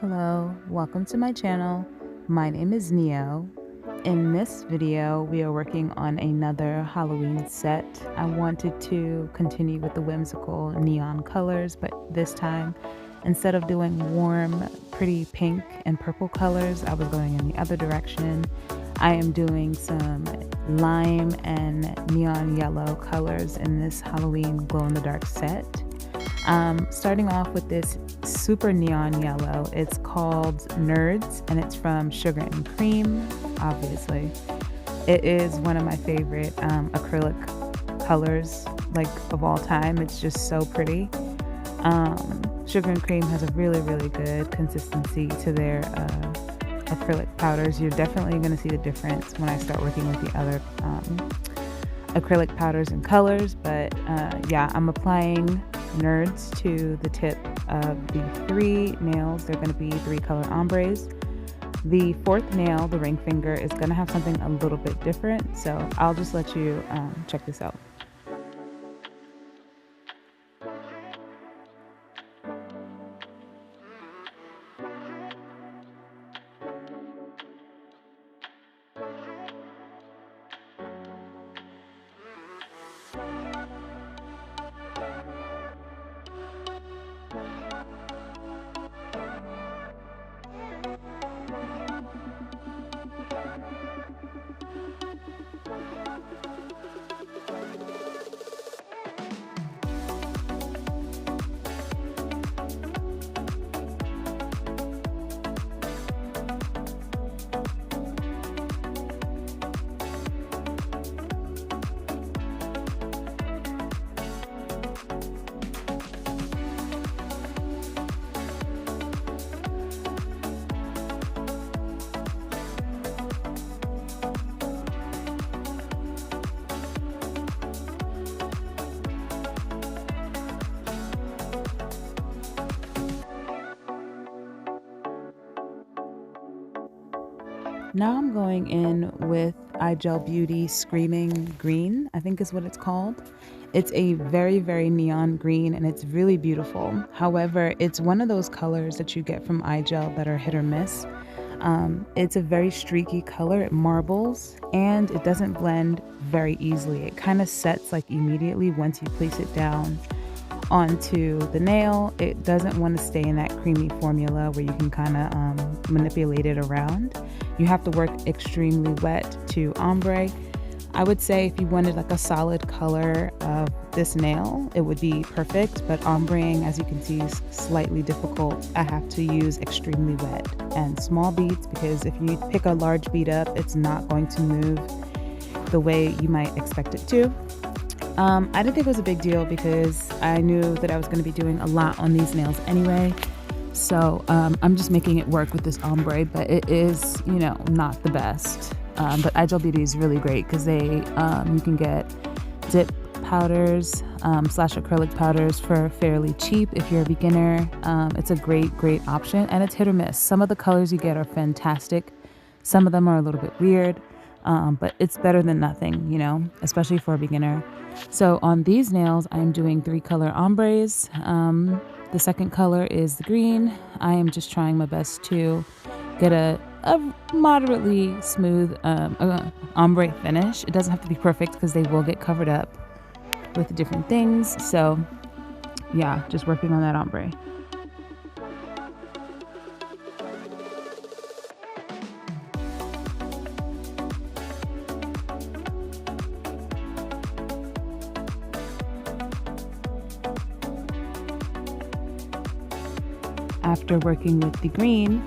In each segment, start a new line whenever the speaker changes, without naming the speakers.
Hello, welcome to my channel. My name is Neo. In this video, we are working on another Halloween set. I wanted to continue with the whimsical neon colors, but this time, instead of doing warm, pretty pink and purple colors, I was going in the other direction. I am doing some lime and neon yellow colors in this Halloween glow-in-the-dark set. Starting off with this super neon yellow. It's called Nerds and it's from Sugar and Cream, obviously. It is one of my favorite acrylic colors, like, of all time. It's just so pretty. Sugar and Cream has a really good consistency to their acrylic powders. You're definitely going to see the difference when I start working with the other acrylic powders and colors, but yeah, I'm applying Nerds to the tip of the 3 nails. They're going to be 3 color ombres. The 4th nail, the ring finger, is going to have something a little bit different, so I'll just let you check this out. Now I'm going in with iGel Beauty Screaming Green, I think is what it's called. It's a very neon green and it's really beautiful. However, it's one of those colors that you get from iGel that are hit or miss. It's a very streaky color, it marbles, and it doesn't blend very easily. It kind of sets like immediately once you place it down onto the nail. It doesn't want to stay in that creamy formula where you can kind of manipulate it around. You have to work extremely wet to ombre. I would say if you wanted like a solid color of this nail, it would be perfect, but ombreing, as you can see, is slightly difficult. I have to use extremely wet and small beads because if you pick a large bead up, it's not going to move the way you might expect it to. I didn't think it was a big deal because I knew that I was going to be doing a lot on these nails anyway. So I'm just making it work with this ombre, but it is, you know, not the best. But iGel Beauty is really great because you can get dip powders / acrylic powders for fairly cheap if you're a beginner. It's a great option, and it's hit or miss. Some of the colors you get are fantastic. Some of them are a little bit weird, but it's better than nothing, you know, especially for a beginner. So on these nails, I'm doing 3 color ombres. The second color is the green. I am just trying my best to get a moderately smooth ombre finish. It doesn't have to be perfect because they will get covered up with different things. So yeah, just working on that ombre. After working with the green,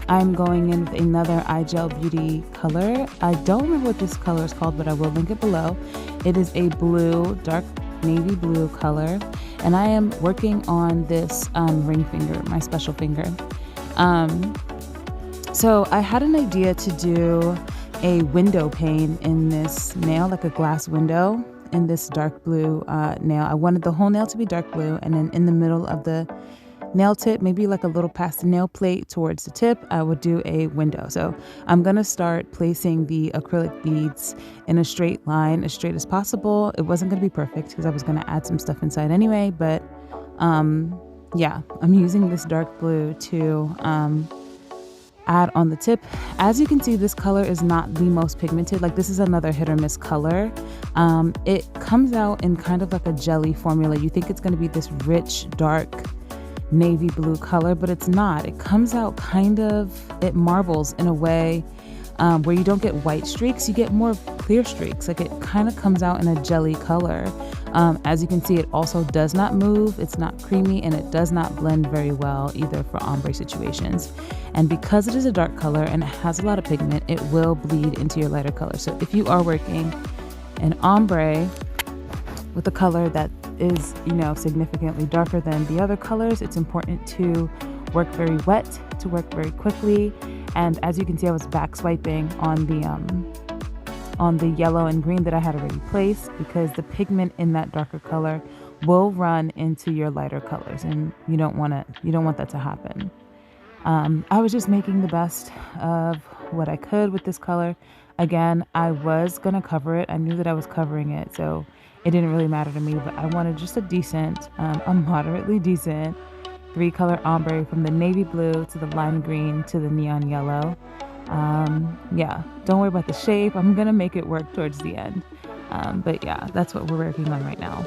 I'm going in with another iGel Beauty color. I don't remember what this color is called, but I will link it below. It is a blue, dark navy blue color, and I am working on this ring finger, my special finger. So I had an idea to do a window pane in this nail, like a glass window in this dark blue nail. I wanted the whole nail to be dark blue, and then in the middle of the nail tip, maybe like a little past the nail plate towards the tip, I would do a window. So I'm going to start placing the acrylic beads in a straight line, as straight as possible. It wasn't going to be perfect because I was going to add some stuff inside anyway, but yeah, I'm using this dark blue to add on the tip. As you can see, this color is not the most pigmented. Like, this is another hit or miss color. It comes out in kind of like a jelly formula. You think it's going to be this rich, dark navy blue color, but it's not. It comes out kind of, it marbles in a way where you don't get white streaks, you get more clear streaks. Like, it kind of comes out in a jelly color. As you can see, it also does not move, it's not creamy, and it does not blend very well either for ombre situations. And because it is a dark color and it has a lot of pigment, it will bleed into your lighter color. So if you are working an ombre with a color that is, significantly darker than the other colors, it's important to work very wet, to work very quickly. And as you can see, I was back swiping on the yellow and green that I had already placed, because the pigment in that darker color will run into your lighter colors, and you don't want that to happen. I was just making the best of what I could with this color. Again, I was gonna cover it. I knew that I was covering it, so it didn't really matter to me, but I wanted just a moderately decent 3-color ombre, from the navy blue to the lime green to the neon yellow. Yeah, don't worry about the shape. I'm gonna make it work towards the end. But yeah, that's what we're working on right now.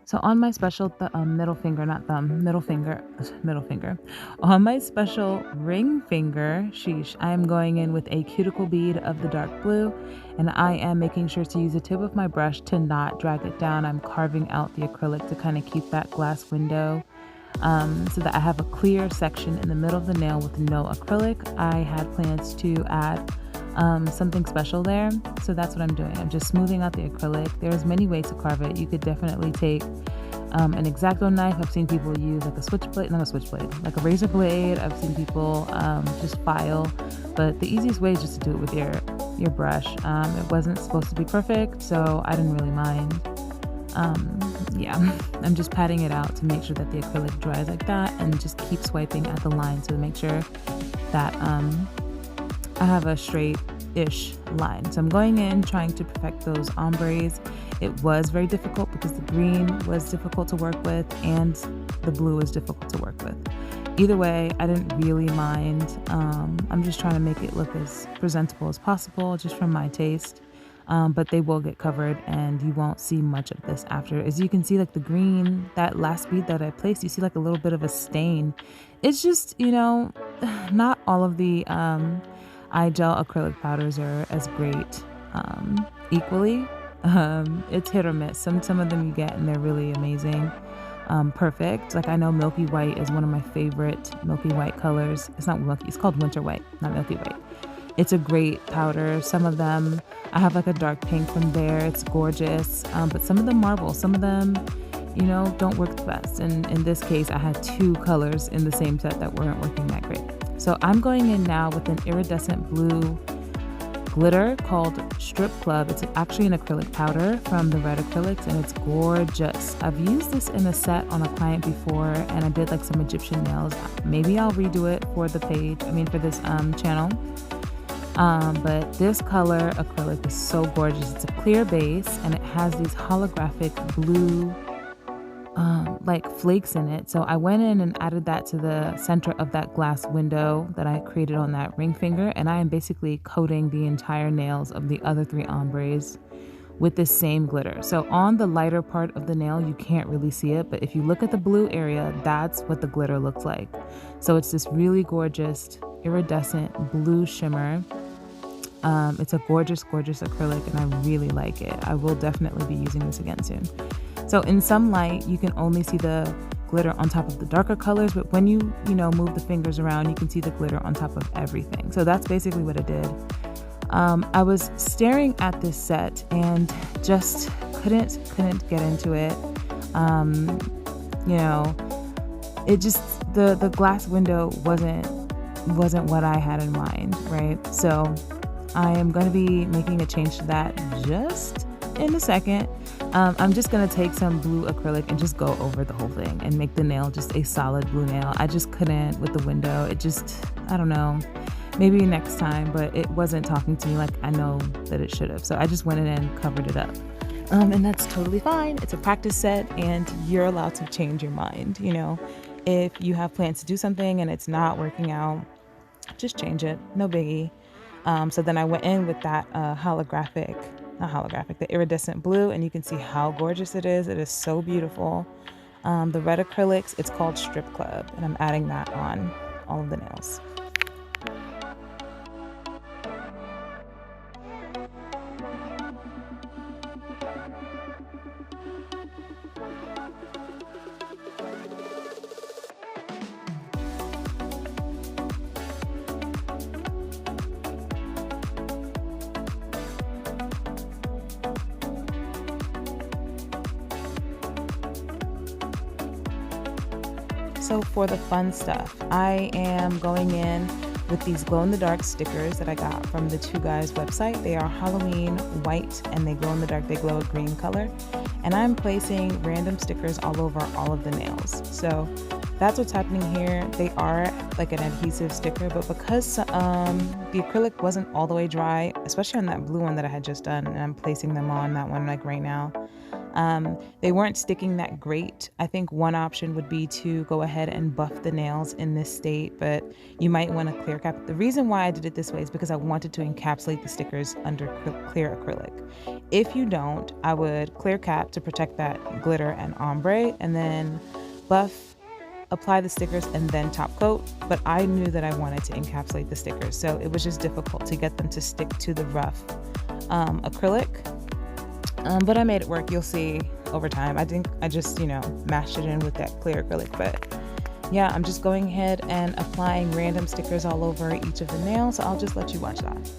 So on my special middle finger, not thumb, middle finger, on my special ring finger, sheesh, I am going in with a cuticle bead of the dark blue, and I am making sure to use the tip of my brush to not drag it down. I'm carving out the acrylic to kind of keep that glass window so that I have a clear section in the middle of the nail with no acrylic. I had plans to add something special there, so that's what I'm doing. I'm just smoothing out the acrylic. There's many ways to carve it. You could definitely take an X-Acto knife. I've seen people use like a switchblade, not a switchblade, like a razor blade. I've seen people just file, but the easiest way is just to do it with your brush. It wasn't supposed to be perfect, so I didn't really mind. Yeah, I'm just patting it out to make sure that the acrylic dries like that, and just keep swiping at the line to make sure that I have a straight-ish line. So I'm going in trying to perfect those ombres. It was very difficult because the green was difficult to work with and the blue was difficult to work with. Either way, I didn't really mind. I'm just trying to make it look as presentable as possible, just from my taste. But they will get covered and you won't see much of this after. As you can see, like the green, that last bead that I placed, you see like a little bit of a stain. It's just, not all of the gel acrylic powders are as great equally. It's hit or miss. Some of them you get and they're really amazing, perfect. Like, I know Milky White is one of my favorite Milky White colors. It's not Milky, it's called Winter White, not Milky White. It's a great powder. Some of them, I have like a dark pink from there. It's gorgeous, but some of them marble. Some of them, don't work the best. And in this case, I had 2 colors in the same set that weren't working that great. So I'm going in now with an iridescent blue glitter called Strip Club. It's actually an acrylic powder from the Red Acrylics, and it's gorgeous. I've used this in a set on a client before, and I did like some Egyptian nails. Maybe I'll redo it for the page, for this channel. But this color acrylic is so gorgeous. It's a clear base, and it has these holographic blue like flakes in it. So I went in and added that to the center of that glass window that I created on that ring finger, and I am basically coating the entire nails of the other 3 ombres with this same glitter. So on the lighter part of the nail, you can't really see it, but if you look at the blue area, that's what the glitter looks like. So it's this really gorgeous iridescent blue shimmer. It's a gorgeous acrylic, and I really like it. I will definitely be using this again soon. So in some light, you can only see the glitter on top of the darker colors, but when you move the fingers around, you can see the glitter on top of everything. So that's basically what I did. I was staring at this set and just couldn't get into it. It just, the glass window wasn't what I had in mind, right? So I am going to be making a change to that just in a second. I'm just going to take some blue acrylic and just go over the whole thing and make the nail just a solid blue nail. I just couldn't with the window. It just, I don't know, maybe next time, but it wasn't talking to me like I know that it should have. So I just went in and covered it up. And that's totally fine. It's a practice set and you're allowed to change your mind. If you have plans to do something and it's not working out, just change it. No biggie. So then I went in with that the iridescent blue, and you can see how gorgeous it is. It is so beautiful. The red acrylics, it's called Strip Club, and I'm adding that on all of the nails. So for the fun stuff, I am going in with these glow-in-the-dark stickers that I got from the Two Guys website. They are Halloween white and they glow in the dark, they glow a green color. And I'm placing random stickers all over all of the nails. So that's what's happening here. They are like an adhesive sticker, but because the acrylic wasn't all the way dry, especially on that blue one that I had just done, and I'm placing them on that one like right now, they weren't sticking that great. I think one option would be to go ahead and buff the nails in this state, but you might want to clear cap. The reason why I did it this way is because I wanted to encapsulate the stickers under clear acrylic. If you don't, I would clear cap to protect that glitter and ombre, and then buff, apply the stickers, and then top coat. But I knew that I wanted to encapsulate the stickers, so it was just difficult to get them to stick to the rough acrylic. But I made it work. You'll see over time. I think I just, mashed it in with that clear acrylic. But yeah, I'm just going ahead and applying random stickers all over each of the nails. So I'll just let you watch that.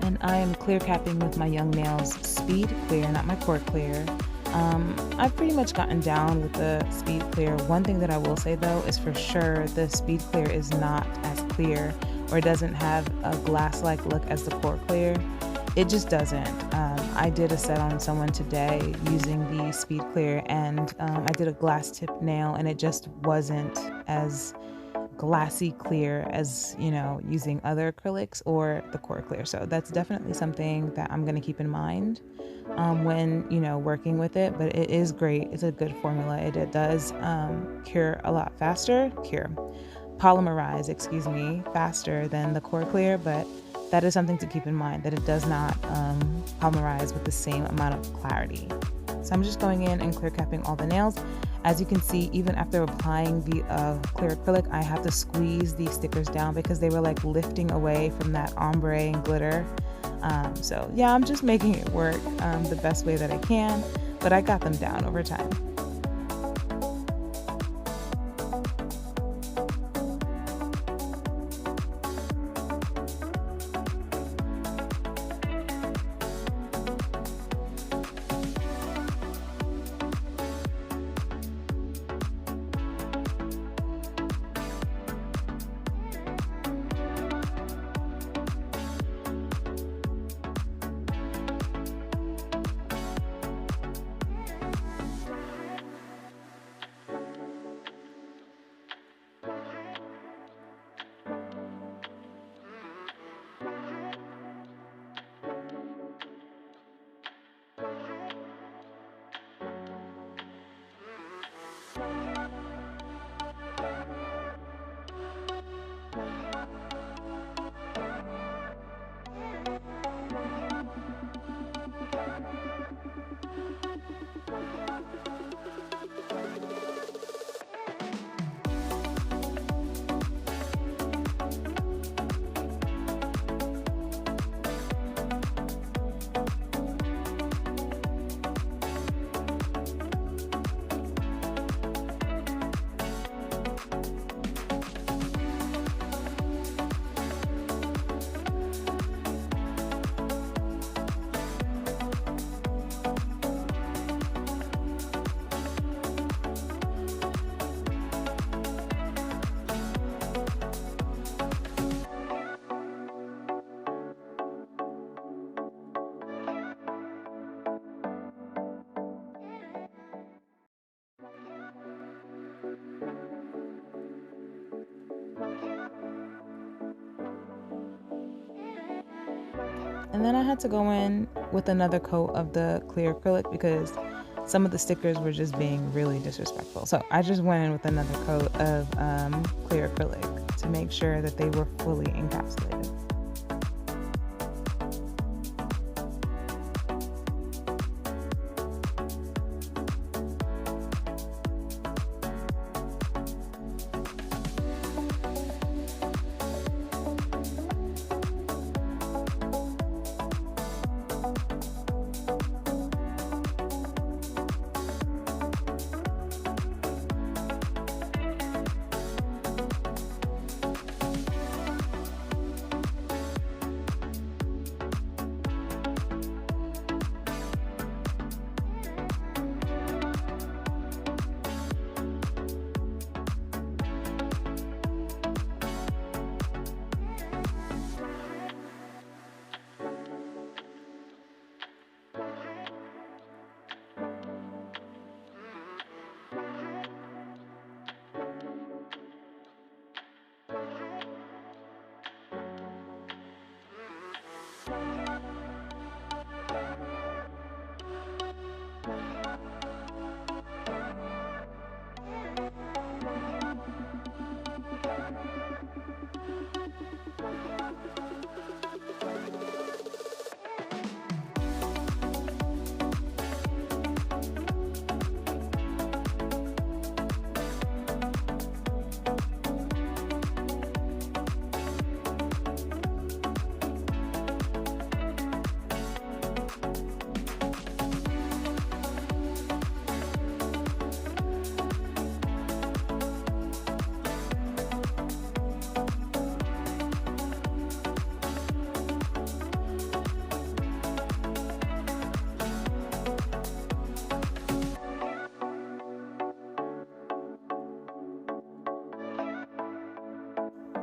And I am clear capping with my Young Nails Speed Clear, not my Core Clear. I've pretty much gotten down with the Speed Clear. One thing that I will say though is for sure the Speed Clear is not as clear, or doesn't have a glass-like look as the Core Clear. It just doesn't. I did a set on someone today using the Speed Clear, and I did a glass tip nail, and it just wasn't as glassy clear as using other acrylics or the Core Clear. So that's definitely something that I'm going to keep in mind when working with it. But it is great. It's a good formula. It does cure a lot faster, polymerize faster than the Core Clear, but that is something to keep in mind, that it does not polymerize with the same amount of clarity. So I'm just going in and clear capping all the nails. As you can see, even after applying the clear acrylic, I have to squeeze these stickers down because they were like lifting away from that ombre and glitter. So yeah, I'm just making it work the best way that I can, but I got them down over time. And then I had to go in with another coat of the clear acrylic because some of the stickers were just being really disrespectful. So I just went in with another coat of clear acrylic to make sure that they were fully encapsulated.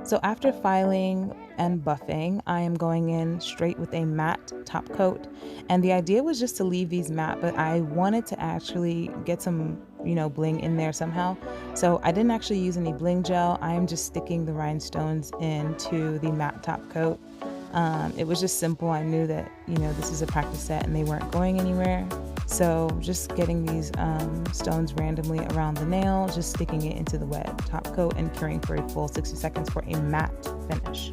So after filing and buffing, I am going in straight with a matte top coat. And the idea was just to leave these matte, but I wanted to actually get some, bling in there somehow. So I didn't actually use any bling gel. I am just sticking the rhinestones into the matte top coat. It was just simple. I knew that, this is a practice set and they weren't going anywhere. So just getting these stones randomly around the nail, just sticking it into the wet top coat and curing for a full 60 seconds for a matte finish.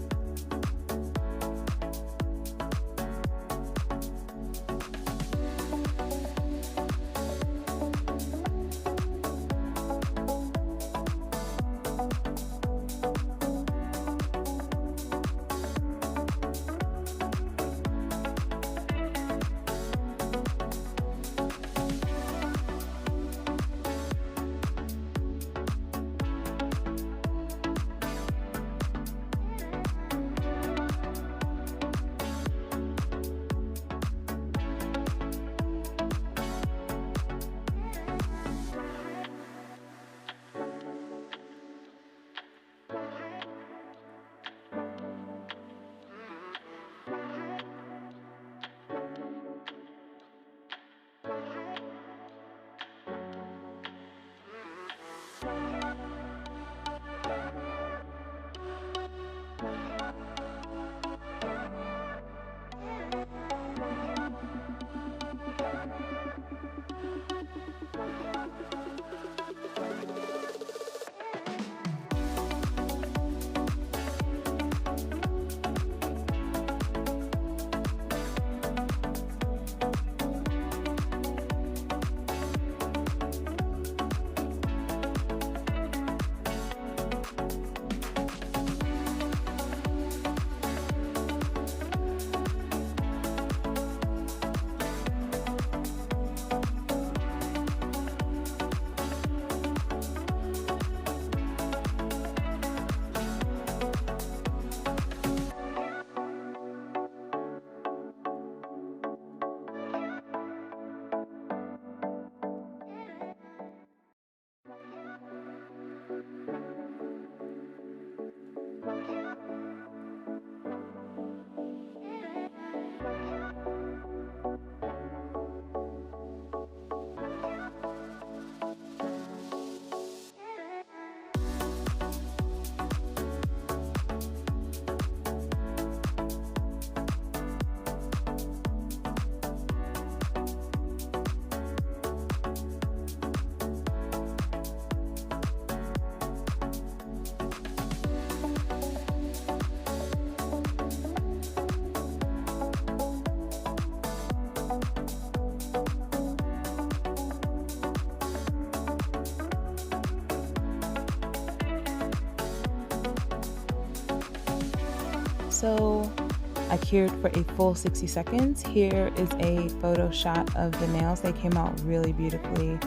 so I cured for a full 60 seconds. Here is a photo shot of the nails. They came out really beautifully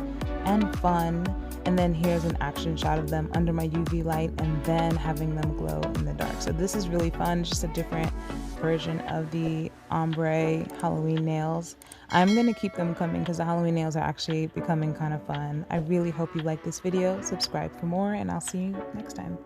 and fun. And then here's an action shot of them under my UV light and then having them glow in the dark. So this is really fun. It's just a different version of the ombre Halloween nails. I'm gonna keep them coming because the Halloween nails are actually becoming kind of fun. I really hope you like this video. Subscribe for more and I'll see you next time.